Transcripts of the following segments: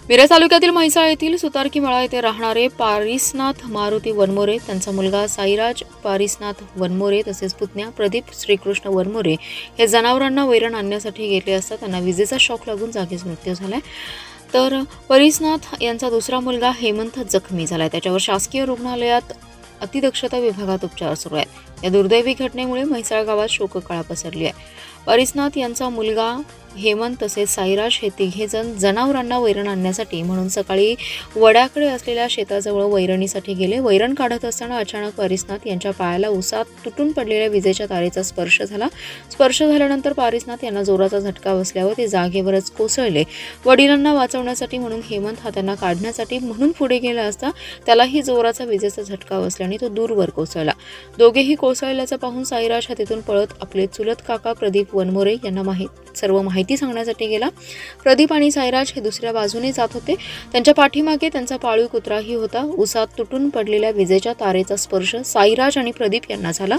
मिरज तालुक्यातील म्हैसाळ येथील सुतारकीमळा येथे राहणारे पारिसनाथ मारुती वनमोरे, त्यांचा मुलगा साईराज पारिसनाथ वनमोरे तसेच पुतण्या प्रदीप श्रीकृष्ण वनमोरे हे जनावरांना वैरण आणण्यासाठी गेले असता त्यांना विजेचा शॉक लागून जागीच मृत्यू झालाय। तर परिसनाथ यांचा दुसरा मुलगा हेमंत जखमी झालाय। त्याच्यावर शासकीय रुग्णालयात अतिदक्षता विभागात उपचार सुरू आहेत। या दुर्दैवी घटनेमुळे म्हैसाळ गावात शोककळा पसरली आहे। परिसनाथ यांचा मुलगा हेमंत तसेच साईराज हे तिघेजण जनावरांना वैरण आणण्यासाठी म्हणून सकाळी वड्याकडे असलेल्या शेताजवळ वैरणीसाठी गेले। वैरण काढत असताना अचानक परिसनाथ यांच्या पायाला उसात तुटून पडलेल्या विजेच्या तारेचा स्पर्श झाला। स्पर्श झाल्यानंतर परिसनाथ यांना जोराचा झटका बसल्यावर ते जागेवरच कोसळले। वडिलांना वाचवण्यासाठी म्हणून हेमंत हा त्यांना काढण्यासाठी म्हणून पुढे गेला असता त्यालाही जोराचा विजेचा झटका बसल्याने तो दूरवर कोसळला। दोघेही कोसळल्याचं पाहून साईराज हा तिथून पळत आपले चुलत काका प्रदीप वनमोरे यांना सर्व माहिती सांगण्यासाठी गेला। प्रदीप आणि साईराज हे दुसऱ्या बाजूने जात होते। त्यांच्या पाठीमागे त्यांचा पाळीव कुत्राही होता। उसात तुटून पडलेल्या विजेच्या तारेचा स्पर्श साईराज आणि प्रदीप यांना झाला।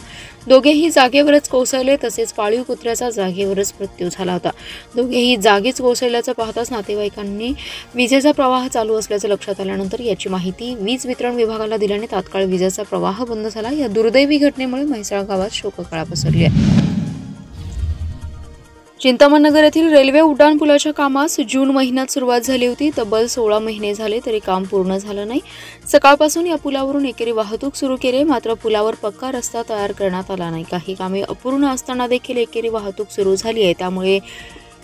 दोघेही जागेवरच कोसळले तसेच पाळीव कुत्र्याचा जागेवरच मृत्यू झाला होता। दोघेही जागीच कोसळल्याचं पाहताच नातेवाईकांनी विजेचा प्रवाह चालू असल्याचं लक्षात आल्यानंतर याची माहिती वीज वितरण विभागाला दिल्याने तात्काळ विजेचा प्रवाह बंद झाला। या दुर्दैवी घटनेमुळे म्हैसाळ गावात शोककळा पसरली आहे। चिंतामणनगर येथील रेल्वे उड्डाणपुलाच्या कामास जून महिन्यात सुरुवात झाली होती। तब्बल 16 महिने झाले तरी काम पूर्ण झालं नाही। सकाळपासून या पुलावरून एकेरी वाहतूक सुरू केली, मात्र पुलावर पक्का रस्ता तयार करण्यात आला नाही। काही कामे अपूर्ण असताना देखील एकेरी वाहतूक सुरू झाली आहे, त्यामुळे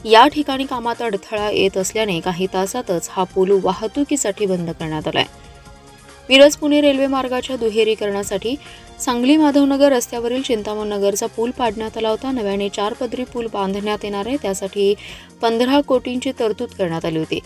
या ठिकाणी कामात अडथळा येत असल्याने काही तासातच हा पूल वाहतुकीसाठी बंद करण्यात आलाय। मिरज पुणे रेल्वे मार्गाच्या दुहेरीकरणासाठी सांगली माधवनगर रस्त्यावरील चिंतामणनगरचा पूल पाडण्यात आला होता। नव्याने 4 पदरी पूल बांधण्यात येणार आहे, त्यासाठी 15 कोटींची तरतूद करण्यात आली होती।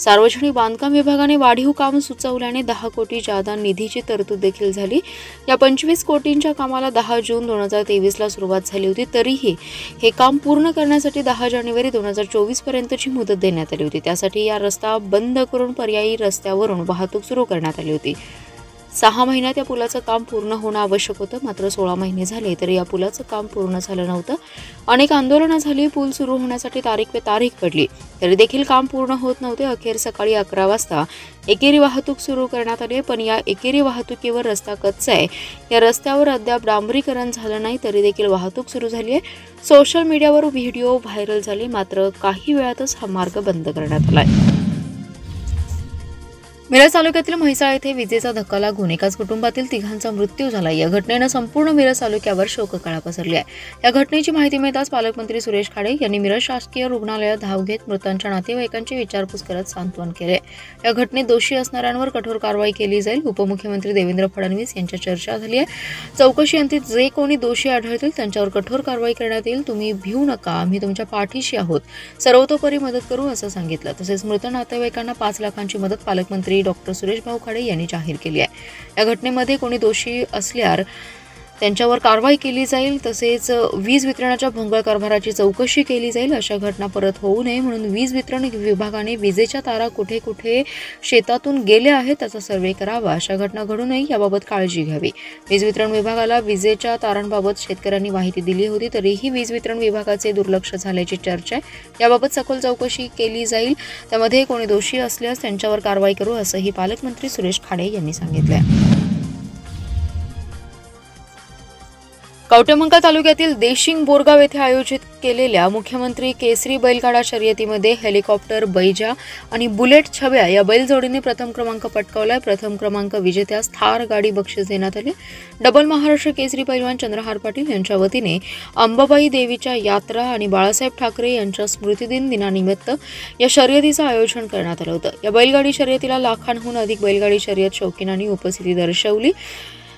सार्वजनिक बांधकाम विभागाने वाढीव काम सुचवल्याने 10 कोटी जादा निधीची तरतूद देखील झाली। या 25 कोटींच्या कामाला 10 जून 2023 ला सुरुवात झाली होती, तरीही हे काम पूर्ण करण्यासाठी 10 जानेवारी 2024 पर्यंतची मुदत देण्यात आली होती। त्यासाठी या रस्ता बंद करून पर्यायी रस्त्यावरून वाहतूक सुरू करण्यात आली होती। 6 महिन्यात या पुलाचं काम पूर्ण होणं आवश्यक होतं, मात्र 16 महिने झाले तरी या पुलाचं काम पूर्ण झालं नव्हतं। अनेक आंदोलनं झाली, पूल सुरू होण्यासाठी तारीख पे तारीख पडली, तरी देखील काम पूर्ण होत नव्हते। अखेर सकाळी 11 वाजता एकेरी वाहतूक सुरू करण्यात आली, पण या एकेरी वाहतुकीवर रस्ता कच्चा आहे। या रस्त्यावर अद्याप डांबरीकरण झालं नाही, तरी देखील वाहतूक सुरू झाली आहे। सोशल मीडियावर व्हिडिओ व्हायरल झाले, मात्र काही वेळातच हा मार्ग बंद करण्यात आला आहे। मिरज तालुक्यातील म्हैसाळ येथे विजेचा धक्का लागून एकाच कुटुंबातील तिघांचा मृत्यू झाला। या घटनेनं संपूर्ण मिरज तालुक्यावर शोककळा पसरली आहे। या घटनेची माहिती मिळताच पालकमंत्री सुरेश खाडे यांनी मिरज शासकीय रुग्णालयात धाव घेत मृतांच्या नातेवाईकांची विचारपूस करत सांत्वन केले। या घटनेत दोषी असणाऱ्यांवर कठोर कारवाई केली जाईल। उपमुख्यमंत्री देवेंद्र फडणवीस यांच्या चर्चा झाली आहे। चौकशीअंती जे कोणी दोषी आढळतील त्यांच्यावर कठोर कारवाई करण्यात येईल। तुम्ही भिवू नका, आम्ही तुमच्या पाठीशी आहोत, सर्वतोपरी मदत करू असं सांगितलं। तसेच मृत नातेवाईकांना 5 लाखांची मदत पालकमंत्री डॉक्टर सुरेश भाऊ खाडे यांनी जाहीर केली आहे। या घटनेमध्ये कोणी दोषी असल्यास त्यांच्यावर कारवाई केली जाईल। तसेच वीज वितरणाच्या भोंगळ कारभाराची चौकशी केली जाईल। अशा घटना परत होऊ नये म्हणून वीज वितरण विभागाने विजेच्या तारा कुठे कुठे शेतातून गेल्या आहेत त्याचा सर्वे करावा। अशा घटना घडू नये याबाबत काळजी घ्यावी। वीज वितरण विभागाला विजेच्या तारांबाबत शेतकऱ्यांनी माहिती दिली होती, तरीही वीज वितरण विभागाचे दुर्लक्ष झाल्याची चर्चा आहे। याबाबत सखोल चौकशी केली जाईल, त्यामध्ये कोणी दोषी असल्यास त्यांच्यावर कारवाई करू असंही पालकमंत्री सुरेश खाडे यांनी सांगितलं। कवठेमंकाळ तालुक्यातील देशिंग बोरगाव येथे आयोजित केलेल्या मुख्यमंत्री केसरी बैलगाडा शर्यतीमध्ये हेलिकॉप्टर बैजा आणि बुलेट छब्या या बैलजोडीने प्रथम क्रमांक पटकावलाय। प्रथम क्रमांक विजेत्यास थार गाडी बक्षीस देण्यात आले। डबल महाराष्ट्र केसरी पैलवान चंद्रहार पाटील यांच्या वतीने अंबाबाई देवीच्या यात्रा आणि बाळासाहेब ठाकरे यांच्या स्मृतिदिन दिनानिमित्त या शर्यतीचं आयोजन करण्यात आलं होतं। या बैलगाडी शर्यतीला लाखांहून अधिक बैलगाडी शर्यत शौकीनांनी उपस्थिती दर्शवली।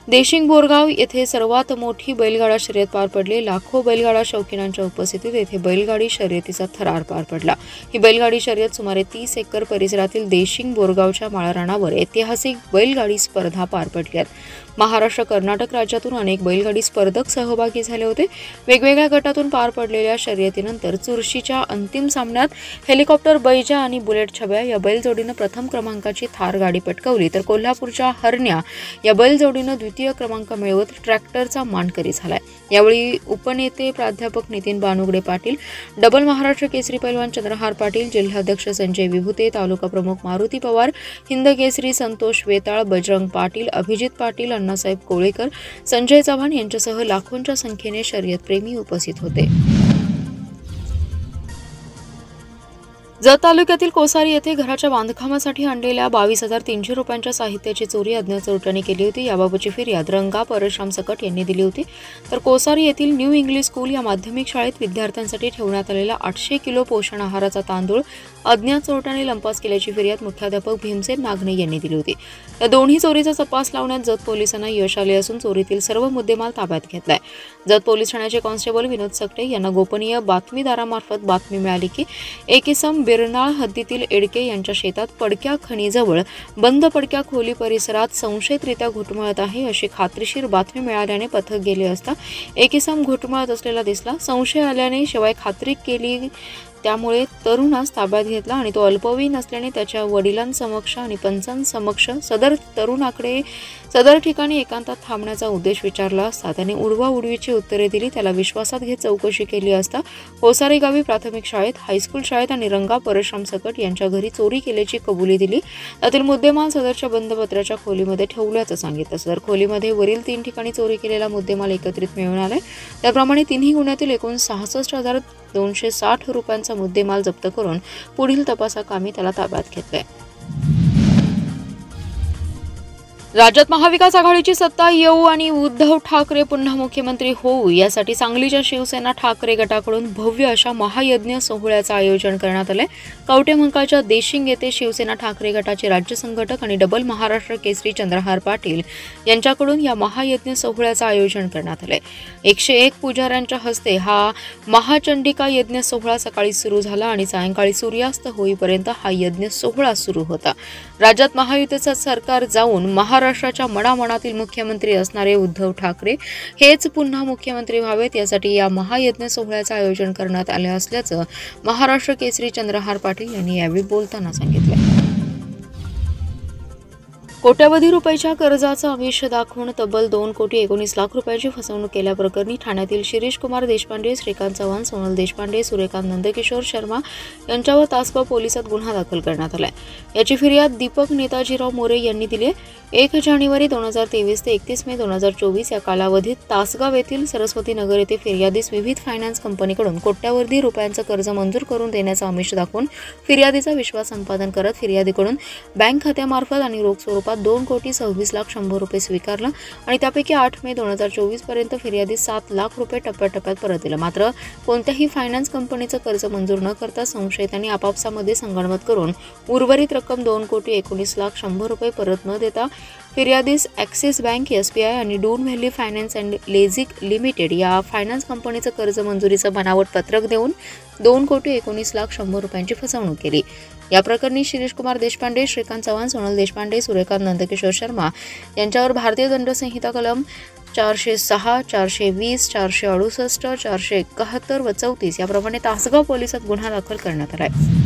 देशिंग बोरगाव येथे सर्वात मोठी बैलगाडा शर्यत पार पडली। लाखो बैलगाडा शौकीनांच्या उपस्थितीत येथे बैलगाडी शर्यतीचा थरार पार पडला। ही बैलगाडी शर्यत सुमारे 30 एकर परिसरातील देशिंग बोरगावच्या माळरानावर ऐतिहासिक बैलगाडी स्पर्धा पार पडल्या। महाराष्ट्र कर्नाटक राज्यातून अनेक बैलगाडी स्पर्धक सहभागी झाले होते। वेगवेगळ्या गटातून पार पडलेल्या शर्यतीनंतर चुरशीच्या अंतिम सामन्यात हेलिकॉप्टर बैजा आणि बुलेट छब्या या बैलजोडीनं प्रथम क्रमांकाची थार गाडी पटकावली, तर कोल्हापूरच्या हरण्या या बैलजोडीनं द्वितीय क्रमांक मिळवत ट्रॅक्टरचा मानकरी झालाय। यावेळी उपनेते प्राध्यापक नितीन बानुगडे पाटील, डबल महाराष्ट्र केसरी पैलवान चंद्रहार पाटील, जिल्हाध्यक्ष संजय विभुते, तालुका प्रमुख मारुती पवार, हिंद केसरी संतोष वेताळ, बजरंग पाटील, अभिजित पाटील, अण्णासाहेब कोळेकर, संजय चव्हाण यांच्यासह लाखोंच्या संख्येने शर्यतप्रेमी उपस्थित होते. जत तालुक्यातील कोसारी येथे घराच्या बांधकामासाठी आणलेल्या 22,300 रुपयांच्या साहित्याची चोरी अज्ञात चोरट्यांनी केली होती. याबाबतची फिर्याद रंगा परशुराम सकट यांनी दिली होती. तर कोसारी येथील न्यू इंग्लिश स्कूल या माध्यमिक शाळेत विद्यार्थ्यांसाठी ठेवण्यात आलेला 800 किलो पोषण आहाराचा तांदूळ अज्ञात चोरट्यांनी लंपास केल्याची फिर्याद मुख्याध्यापक भीमसेन नागणे यांनी दिली होती. या दोन्ही चोरीचा तपास लावण्यात जत पोलिसांना यश आले असून चोरीतील सर्व मुद्देमाल ताब्यात घेतलाय. जत पोलीस ठाण्याचे कॉन्स्टेबल विनोद सकटे यांना गोपनीय बातमीदारामार्फत बातमी मिळाली की एक इसम बिरनाळ हद्दीतील एडके यांच्या शेतात पडक्या खणीजवळ बंद पडक्या खोली परिसरात संशयितरित्या घुटमळत आहे अशी खात्रीशीर बातमी मिळाल्याने पथक गेले असता एक इसम घुटमळत असलेला दिसला. संशय आल्याने शिवाय खात्री केली त्यामुळे तरुणास ताब्यात घेतला आणि तो अल्पवयीन असल्याने त्याच्या वडिलांसमक्ष आणि पंचांसमक्ष सदर तरुणाकडे सदर ठिकाणी एकांतात थांबण्याचा उद्देश विचारला असता त्याने उडवाउडवीची उत्तरे दिली. त्याला विश्वासात घेत चौकशी केली असता कोसारी गावी प्राथमिक शाळेत, हायस्कूल शाळेत आणि रंगा परशुराम सकट यांच्या घरी चोरी केल्याची कबुली दिली. त्यातील मुद्देमाल सदरच्या बंदपत्राच्या खोलीमध्ये ठेवल्याचं सांगितलं. सदर खोलीमध्ये वरील 3 ठिकाणी चोरी केलेला मुद्देमाल एकत्रित मिळून आलाय. त्याप्रमाणे तिन्ही गुन्ह्यातील एकूण 66,260 रुपयांचा मुद्देमाल जप्त करून पुढील तपासाकामी त्याला ताब्यात घेतलाय. राज्यात महाविकास आघाडीची सत्ता येऊ आणि उद्धव ठाकरे पुन्हा मुख्यमंत्री होऊ यासाठी सांगलीच्या शिवसेना ठाकरे गटाकडून भव्य अशा महायज्ञ सोहळ्याचं आयोजन करण्यात आलंय. कवठेमंकाळच्या देशिंग येथे शिवसेना ठाकरे गटाचे राज्य संघटक आणि डबल महाराष्ट्र केसरी चंद्रहार पाटील यांच्याकडून या महायज्ञ सोहळ्याचं आयोजन करण्यात आलंय. 101 पुजाऱ्यांच्या हस्ते हा महाचंडिका यज्ञ सोहळा सकाळी सुरू झाला आणि सायंकाळी सूर्यास्त होईपर्यंत हा यज्ञ सोहळा सुरू होता. राज्यात महायुतीचं सरकार जाऊन महाराष्ट्राच्या मनामनातील मुख्यमंत्री असणारे उद्धव ठाकरे हेच पुन्हा मुख्यमंत्री व्हावेत यासाठी या महायज्ञ सोहळ्याचं आयोजन करण्यात आले असल्याचं महाराष्ट्र केसरी चंद्रहार पाटील यांनी यावेळी बोलताना सांगितलं. कोट्यवधी रुपयाच्या कर्जाचं आमिष दाखवून तब्बल 2,19 लाख रुपयांची फसवणूक केल्याप्रकरणी ठाण्यातील शिरीष कुमार देशपांडे, श्रीकांत चव्हाण, सोनल देशपांडे, सूर्यकांत नंदकिशोर शर्मा यांच्यावर तासगाव पोलिसात गुन्हा दाखल करण्यात आलाय. याची फिर्याद दीपक नेताजीराव मोरे यांनी दिली आहे. 1 जानेवारी 2023 ते 31 मे 2024 या कालावधीत तासगाव येथील सरस्वती नगर येथे फिर्यादीस विविध फायनान्स कंपनीकडून कोट्यवधी रुपयांचं कर्ज मंजूर करून देण्याचा आमिष दाखवून फिर्यादीचा विश्वास संपादन करत फिर्यादीकडून बँक खात्यामार्फत आणि रोख स्वरूपात 2,26,100,000 रुपये स्वीकारला आणि त्यापैकी 8 मे 2024 पर्यंत फिर्यादीस 7 लाख रुपये टप्प्याटप्प्यात परत दिला. मात्र कोणत्याही फायनान्स कंपनीचं कर्ज मंजूर न करता संशयितांनी आपापसामध्ये संगनमत करून उर्वरित रक्कम 2,19,100,000 रुपये परत न देता फिर्यादीस ॲक्सिस बँक, SBI आणि डून व्हॅली फायनान्स अँड लेझिक लिमिटेड या फायनान्स कंपनीचं कर्ज मंजुरीचं बनावट पत्रक देऊन 2,19,100,000 रुपयांची फसवणूक केली. या प्रकरणी शिरीष कुमार देशपांडे, श्रीकांत चव्हाण, सोनल देशपांडे, सूर्यकांत नंदकिशोर शर्मा यांच्यावर भारतीय दंड संहिता कलम 406, 420, 468, 471 व 34 याप्रमाणे तासगाव पोलिसात गुन्हा दाखल करण्यात आला आहे.